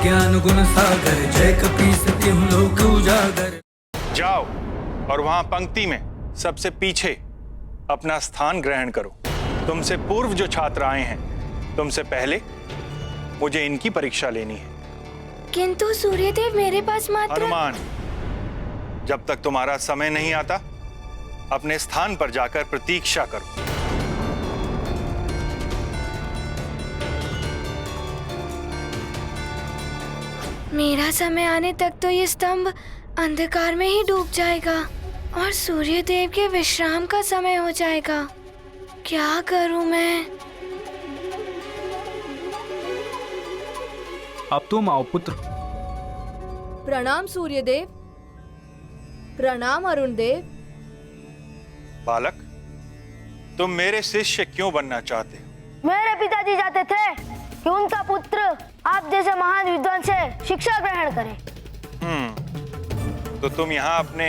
ज्ञान गुण सागर, जय कपीस तिहुँ लोक उजागर। जाओ और वहां पंक्ति में सबसे पीछे अपना स्थान ग्रहण करो। तुमसे पूर्व जो छात्र आए हैं, तुमसे पहले मुझे इनकी परीक्षा लेनी है। किंतु सूर्यदेव, मेरे पास मात्र। हनुमान, जब तक तुम्हारा समय नहीं आता अपने स्थान पर जाकर प्रतीक्षा करो। मेरा समय आने तक तो ये स्तंभ अंधकार में ही डूब जाएगा और सूर्यदेव के विश्राम का समय हो जाएगा। क्या करूं मैं? अब तुम आओ पुत्र। प्रणाम सूर्यदेव। प्रणाम अरुण देव। बालक, तुम मेरे शिष्य क्यों बनना चाहते हो? मेरे पिताजी चाहते थे कि उनका पुत्र आप जैसे महान विद्वान से शिक्षा ग्रहण करे। तो तुम यहाँ अपने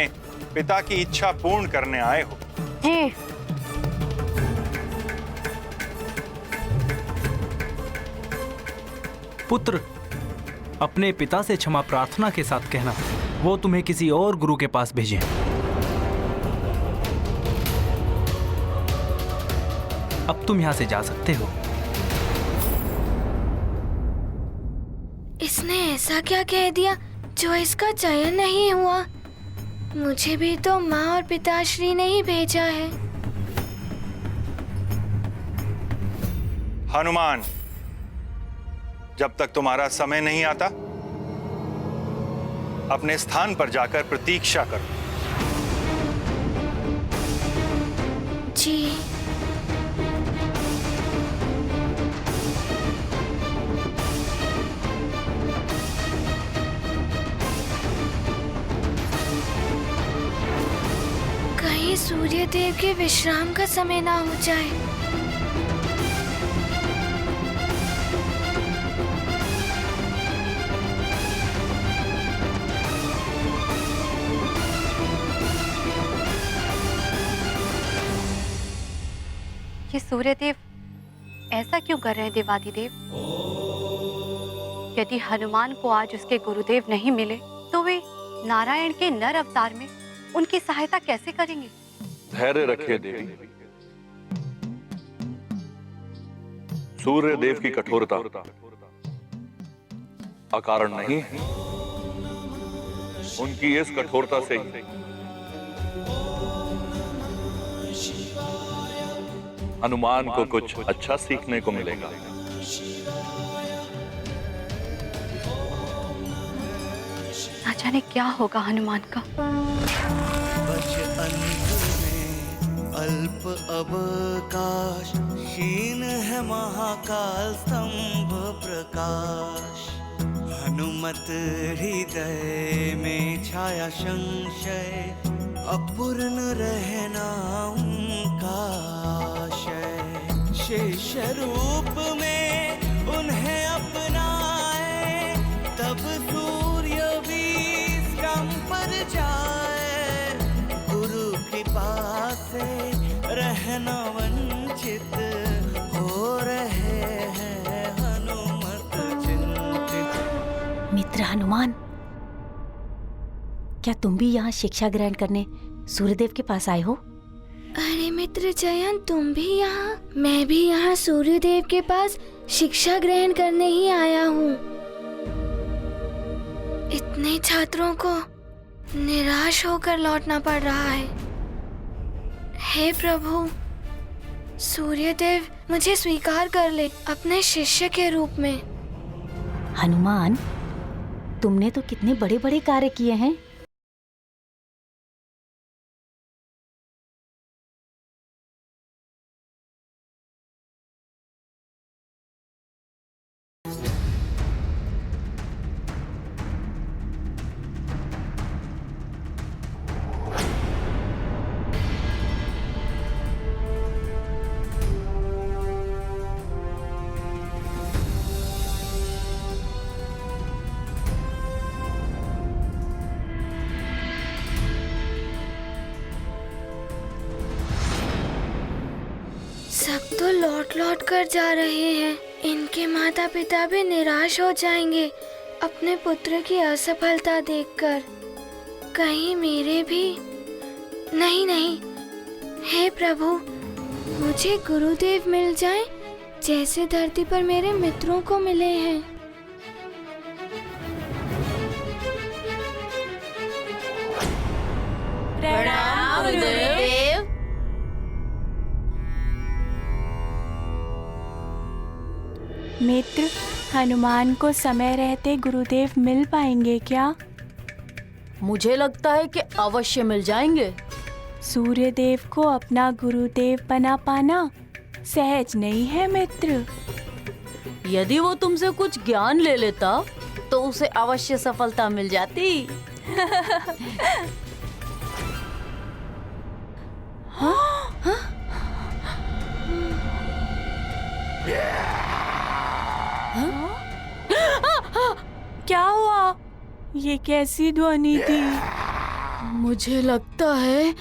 पिता की इच्छा पूर्ण करने आए हो? जी। पुत्र, अपने पिता से क्षमा प्रार्थना के साथ कहना वो तुम्हें किसी और गुरु के पास भेजें। अब तुम यहाँ से जा सकते हो। इसने ऐसा क्या कह दिया जो इसका चयन नहीं हुआ? मुझे भी तो माँ और पिताश्री ने ही भेजा है। हनुमान, जब तक तुम्हारा समय नहीं आता अपने स्थान पर जाकर प्रतीक्षा करो। जी। कहीं सूर्यदेव के विश्राम का समय ना हो जाए। ये सूर्यदेव ऐसा क्यों कर रहे हैं देवादिदेव? यदि हनुमान को आज उसके गुरुदेव नहीं मिले तो वे नारायण के नर अवतार में उनकी सहायता कैसे करेंगे? धैर्य रखिए देवी। सूर्य देव की कठोरता अकारण नहीं है। उनकी इस कठोरता से ही हनुमान को कुछ अच्छा सीखने को मिलेगा। ना जाने क्या होगा हनुमान का। अल्प अवकाश, क्षीण है महाकाल स्तंभ प्रकाश। हनुमत हृदय में छाया संशय, अपूर्ण रहना उनका आशय। शिष्य रूप में उन्हें अपनाए, तब सूर्य भी स्तंभ पर जाए। गुरु कृपा से रहना वंचित हो रहे हैं हनुमत चिंतित। मित्र हनुमान, क्या तुम भी यहाँ शिक्षा ग्रहण करने सूर्यदेव के पास आए हो? अरे मित्र जयंत, तुम भी यहाँ? मैं भी यहाँ सूर्यदेव के पास शिक्षा ग्रहण करने ही आया हूँ। इतने छात्रों को निराश होकर लौटना पड़ रहा है। हे प्रभु, सूर्यदेव मुझे स्वीकार कर ले अपने शिष्य के रूप में। हनुमान, तुमने तो कितने बड़े बड़े कार्य किए हैं। सब तो लौट लौट कर जा रहे हैं। इनके माता पिता भी निराश हो जाएंगे। अपने पुत्र की असफलता देखकर कहीं मेरे भी नहीं, हे प्रभु, मुझे गुरुदेव मिल जाएं जैसे धरती पर मेरे मित्रों को मिले हैं। प्रणाम गुरुदेव। मित्र, हनुमान को समय रहते गुरुदेव मिल पाएंगे क्या? मुझे लगता है कि अवश्य मिल जाएंगे। सूर्यदेव को अपना गुरुदेव बना पाना सहज नहीं है मित्र। यदि वो तुमसे कुछ ज्ञान ले लेता तो उसे अवश्य सफलता मिल जाती। क्या हुआ? ये कैसी ध्वनि थी? मुझे लगता है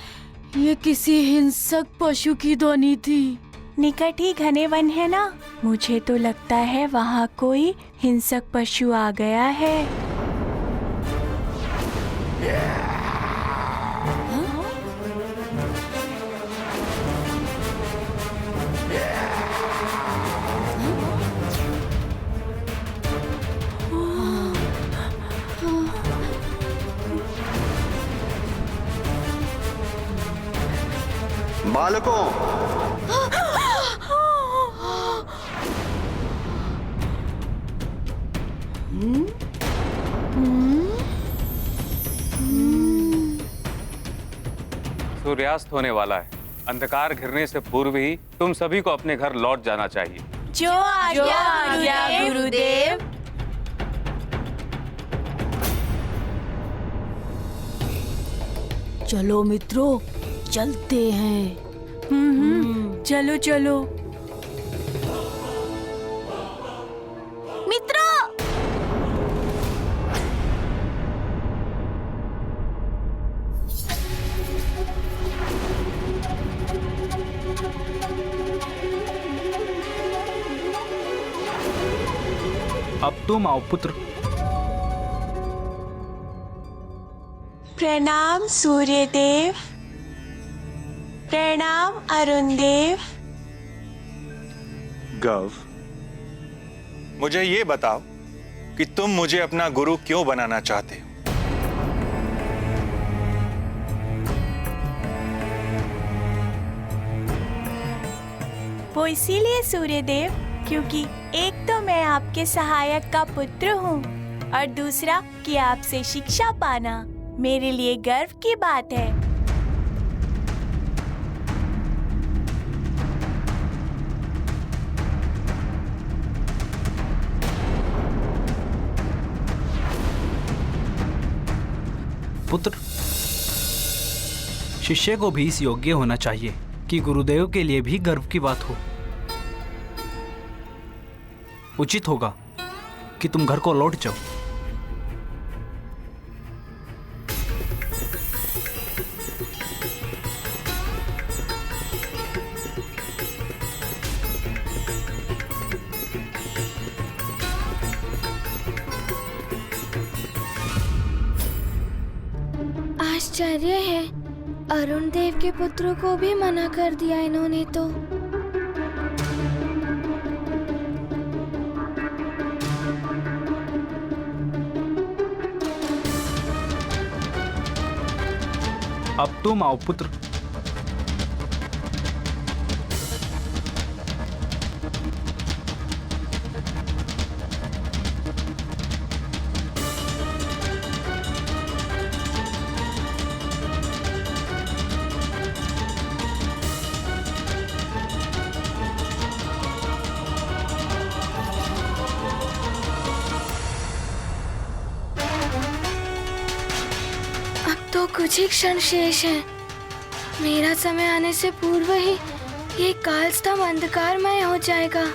ये किसी हिंसक पशु की ध्वनि थी। निकट ही घने वन है ना, मुझे तो लगता है वहाँ कोई हिंसक पशु आ गया है। बालकों, सूर्यास्त होने वाला है। अंधकार घिरने से पूर्व ही तुम सभी को अपने घर लौट जाना चाहिए। जो आज्ञा गुरुदेव। चलो मित्रों, चलते हैं। चलो चलो मित्रों। अब तुम आओ पुत्र। प्रणाम सूर्यदेव। प्रणाम अरुण देव। गव, मुझे ये बताओ कि तुम मुझे अपना गुरु क्यों बनाना चाहते हो? वो इसीलिए सूर्यदेव, क्योंकि एक तो मैं आपके सहायक का पुत्र हूँ और दूसरा कि आपसे शिक्षा पाना मेरे लिए गर्व की बात है। पुत्र, शिष्य को भी इस योग्य होना चाहिए कि गुरुदेव के लिए भी गर्व की बात हो। उचित होगा कि तुम घर को लौट जाओ। आश्चर्य है, अरुण देव के पुत्रों को भी मना कर दिया इन्होंने तो। अब तुम आओ पुत्र। तो कुछ ही क्षण शेष है। मेरा समय आने से पूर्व ही ये कालस्तंभ अंधकारमय हो जाएगा।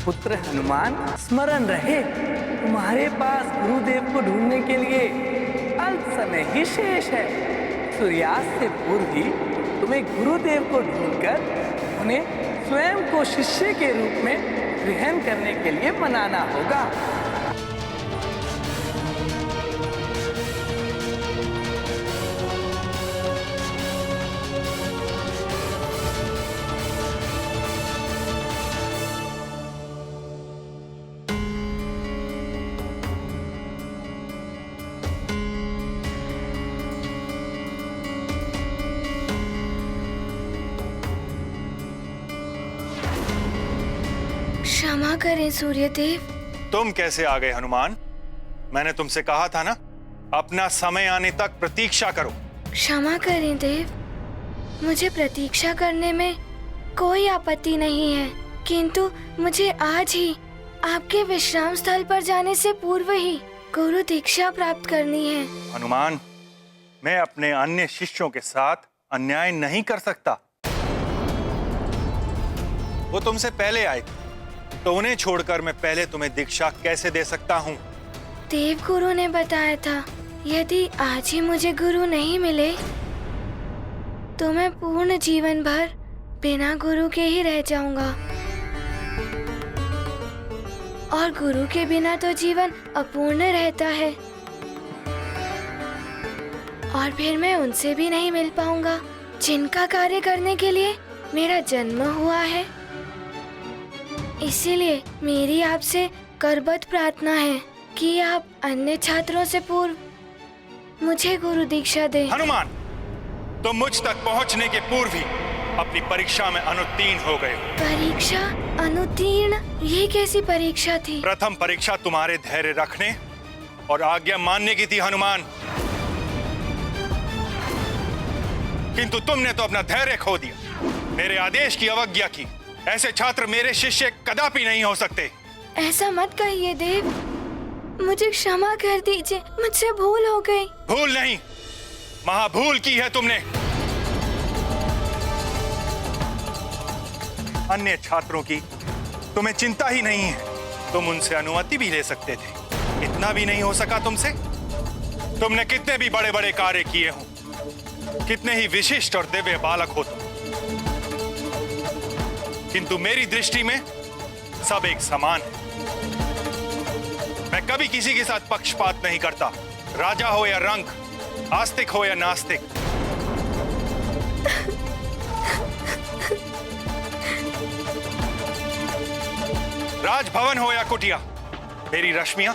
पुत्र हनुमान, स्मरण रहे तुम्हारे पास गुरुदेव को ढूंढने के लिए अल्प समय ही शेष है। सूर्यास्त से पूर्व ही तुम्हें गुरुदेव को ढूंढकर उन्हें स्वयं को शिष्य के रूप में ग्रहण करने के लिए मनाना होगा। क्षमा करें सूर्यदेव। तुम कैसे आ गए हनुमान? मैंने तुमसे कहा था ना, अपना समय आने तक प्रतीक्षा करो। क्षमा करें देव, मुझे प्रतीक्षा करने में कोई आपत्ति नहीं है, किंतु मुझे आज ही आपके विश्राम स्थल पर जाने से पूर्व ही गुरु दीक्षा प्राप्त करनी है। हनुमान, मैं अपने अन्य शिष्यों के साथ अन्याय नहीं कर सकता। वो तुमसे पहले आए थे, तो उन्हें छोड़कर मैं पहले तुम्हें दीक्षा कैसे दे सकता हूँ? देव गुरु ने बताया था, यदि आज ही मुझे गुरु नहीं मिले तो मैं पूर्ण जीवन भर बिना गुरु के ही रह जाऊंगा, और गुरु के बिना तो जीवन अपूर्ण रहता है, और फिर मैं उनसे भी नहीं मिल पाऊंगा जिनका कार्य करने के लिए मेरा जन्म हुआ है। इसीलिए मेरी आपसे करबद्ध प्रार्थना है कि आप अन्य छात्रों से पूर्व मुझे गुरु दीक्षा दें। हनुमान, तुम मुझ तक पहुंचने के पूर्व ही अपनी परीक्षा में अनुत्तीर्ण हो गए। परीक्षा अनुत्तीर्ण? ये कैसी परीक्षा थी? प्रथम परीक्षा तुम्हारे धैर्य रखने और आज्ञा मानने की थी हनुमान, किंतु तुमने तो अपना धैर्य खो दिया, मेरे आदेश की अवज्ञा की। ऐसे छात्र मेरे शिष्य कदापि नहीं हो सकते। ऐसा मत कहिए देव, मुझे क्षमा कर दीजिए, मुझसे भूल हो गई। भूल नहीं, महाभूल की है तुमने। अन्य छात्रों की तुम्हें चिंता ही नहीं है, तुम उनसे अनुमति भी ले सकते थे, इतना भी नहीं हो सका तुमसे? तुमने कितने भी बड़े बड़े कार्य किए हों, कितने ही विशिष्ट और दिव्य बालक हो तुम, किंतु मेरी दृष्टि में सब एक समान है। मैं कभी किसी के साथ पक्षपात नहीं करता, राजा हो या रंक, आस्तिक हो या नास्तिक। राजभवन हो या कुटिया, मेरी रश्मियां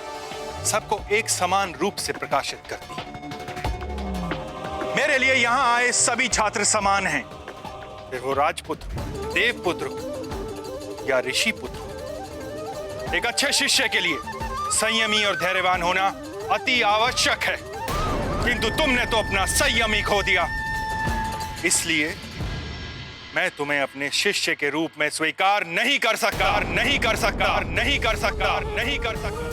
सबको एक समान रूप से प्रकाशित करती हैं। मेरे लिए यहां आए सभी छात्र समान हैं, फिर वो राजपुत्र, देवपुत्र या ऋषि पुत्र। एक अच्छे शिष्य के लिए संयमी और धैर्यवान होना अति आवश्यक है, किंतु तुमने तो अपना संयम ही खो दिया। इसलिए मैं तुम्हें अपने शिष्य के रूप में स्वीकार नहीं कर सकता, नहीं कर सकता, नहीं कर सकता, नहीं कर सकता।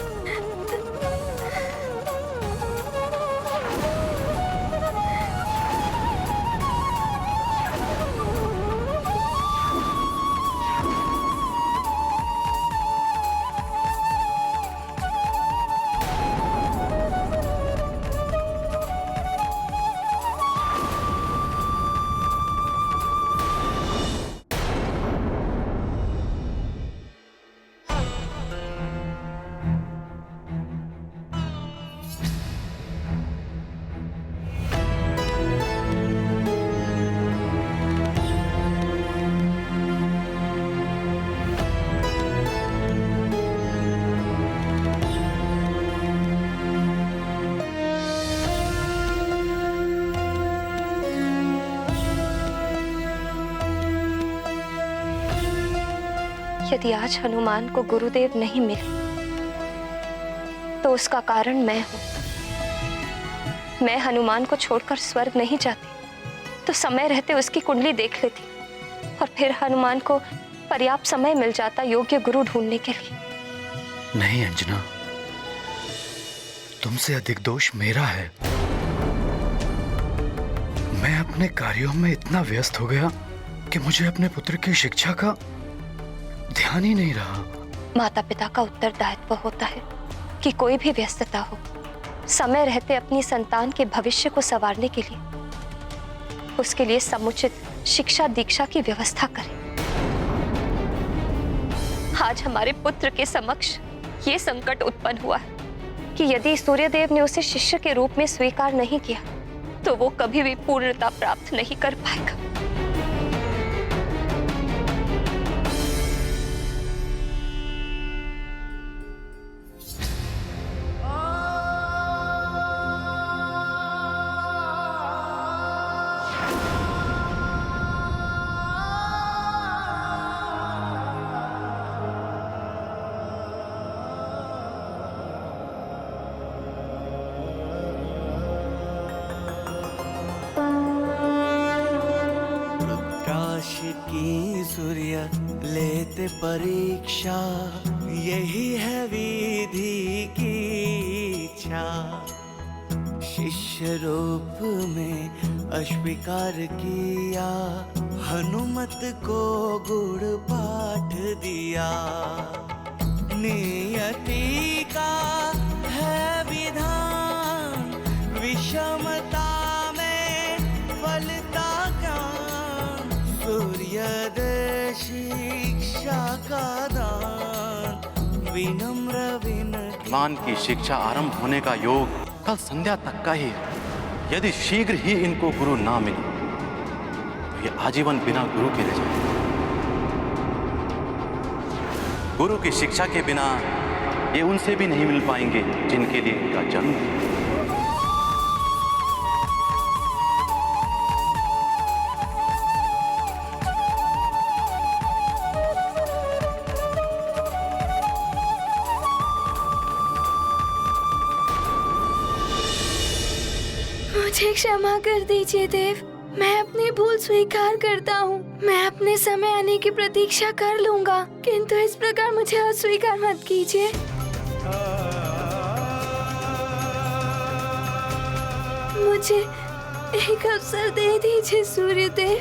यदि आज हनुमान को गुरुदेव नहीं मिले तो उसका कारण मैं हूं। मैं हनुमान को छोड़कर स्वर्ग नहीं जाती तो समय रहते उसकी कुंडली देख लेती और फिर हनुमान को पर्याप्त समय मिल जाता योग्य गुरु ढूंढने के लिए। नहीं अंजना, तुमसे अधिक दोष मेरा है। मैं अपने कार्यों में इतना व्यस्त हो गया कि मुझे अपने पुत्र की शिक्षा का ध्यान ही नहीं रहा। माता पिता का उत्तरदायित्व होता है कि कोई भी व्यस्तता हो, समय रहते अपनी संतान के भविष्य को संवारने के लिए उसके लिए समुचित शिक्षा दीक्षा की व्यवस्था करें। आज हमारे पुत्र के समक्ष ये संकट उत्पन्न हुआ है कि यदि सूर्यदेव ने उसे शिष्य के रूप में स्वीकार नहीं किया तो वो कभी भी पूर्णता प्राप्त नहीं कर पाएगा। की सूर्य लेते परीक्षा, यही है विधि की इच्छा। शिष्य रूप में अस्वीकार किया, हनुमत को गुड़ पाठ दिया। नियति का है विधान, विषमता में फलता ज्ञान। सूर्योदय शिक्षा का दान, विनम्र विनती। मान की शिक्षा आरंभ होने का योग कल संध्या तक का ही है। यदि शीघ्र ही इनको गुरु ना मिले तो ये आजीवन बिना गुरु के रह जाएंगे। गुरु की शिक्षा के बिना ये उनसे भी नहीं मिल पाएंगे जिनके लिए इनका जन्म है। मुझे क्षमा कर दीजिए देव, मैं अपनी भूल स्वीकार करता हूँ। मैं अपने समय आने की प्रतीक्षा कर लूंगा, किंतु इस प्रकार मुझे अस्वीकार मत कीजिए। मुझे एक अवसर दे दीजिए सूर्यदेव,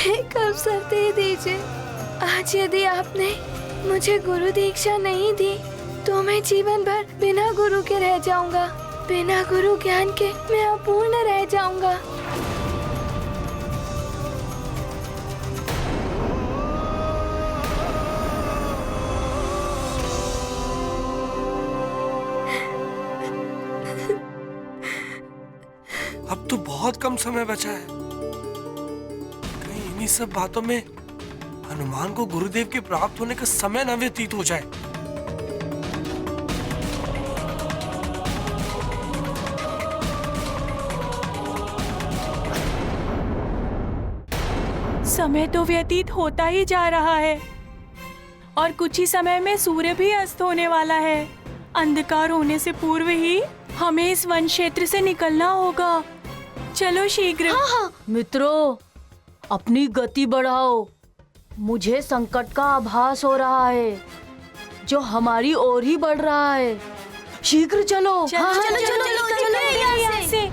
एक अवसर दे दीजिए। आज यदि आपने मुझे गुरु दीक्षा नहीं दी तो मैं जीवन भर बिना गुरु के रह जाऊंगा। बिना गुरु ज्ञान के मैं अपूर्ण रह जाऊंगा। अब तो बहुत कम समय बचा है। कहीं इन्हीं सब बातों में हनुमान को गुरुदेव के प्राप्त होने का समय न व्यतीत हो जाए। समय तो व्यतीत होता ही जा रहा है और कुछ ही समय में सूर्य भी अस्त होने वाला है। अंधकार होने से पूर्व ही हमें इस वन क्षेत्र से निकलना होगा। चलो शीघ्र। हाँ। मित्रों, अपनी गति बढ़ाओ। मुझे संकट का आभास हो रहा है जो हमारी ओर ही बढ़ रहा है। शीघ्र चलो। चलो, चलो, चलो, चलो, चलो, यहाँ से।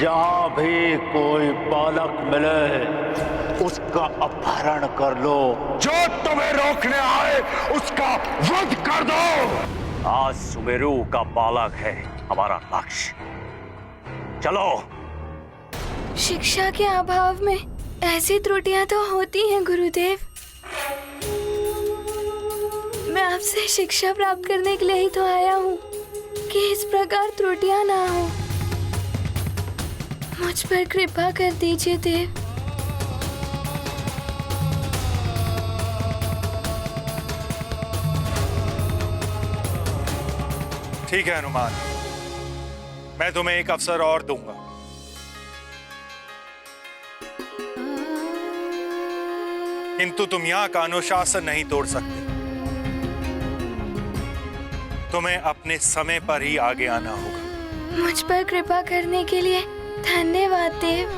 जहाँ भी कोई बालक मिले उसका अपहरण कर लो। जो तुम्हें रोकने आए उसका वध कर दो। आज सुमेरु का बालक है हमारा लक्ष्य। चलो। शिक्षा के अभाव में ऐसी त्रुटियां तो होती हैं गुरुदेव। मैं आपसे शिक्षा प्राप्त करने के लिए ही तो आया हूँ कि इस प्रकार त्रुटियां ना हो। मुझ पर कृपा कर दीजिए देव। ठीक है हनुमान, मैं तुम्हें एक अवसर और दूंगा। किंतु तुम यहाँ का अनुशासन नहीं तोड़ सकते। तुम्हें अपने समय पर ही आगे आना होगा। मुझ पर कृपा करने के लिए धन्यवाद देव।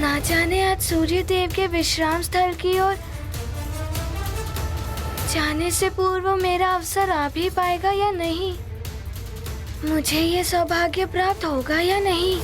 ना जाने आज सूर्य देव के विश्राम स्थल की ओर जाने से पूर्व मेरा अवसर आ भी पाएगा या नहीं, मुझे ये सौभाग्य प्राप्त होगा या नहीं।